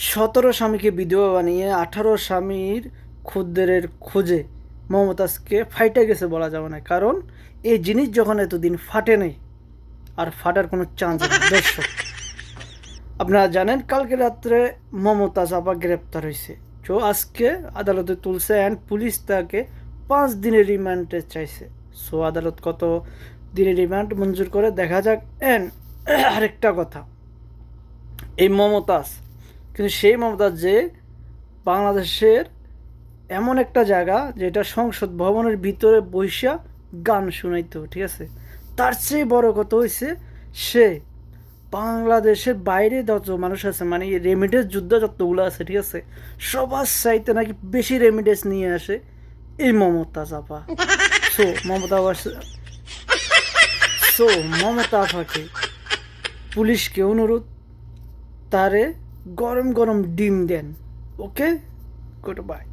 17 স্বামীকে বিধবা বানিয়ে 18 স্বামীর খদ্দেরের খোঁজে মমতাজকে ফাইটে গেছে বলা যাবে না, কারণ এই জিনিস যখন এতদিন ফাটে নেই আর ফাটার কোনো চান্স নেই। দর্শক, আপনারা জানেন কালকে রাত্রে মমতাজ আপা গ্রেপ্তার হয়েছে। তো আজকে আদালতে তুলছে অ্যান্ড পুলিশ তাকে 5 দিনের রিমান্ডে চাইছে। সো আদালত কত দিনের রিমান্ড মঞ্জুর করে দেখা যাক। অ্যান্ড আরেকটা কথা, এই মমতাজ কিন্তু সেই মমতাজ যে বাংলাদেশের এমন একটা জায়গা যেটা সংসদ ভবনের ভিতরে বইসা গান শুনাইতো, ঠিক আছে। তার চেয়ে বড় কথা হয়েছে সে বাংলাদেশের বাইরে যত মানুষ আছে, মানে রেমিডেন্স যুদ্ধ যতগুলো আছে, ঠিক আছে, সবার চাইতে নাকি বেশি রেমিডেন্স নিয়ে আসে এই মমতাজ আপা। সো মমতা আপা সো মমতা আপাকে পুলিশকে অনুরোধ, তারে গরম গরম ডিম দেন। ওকে, গুড বাই।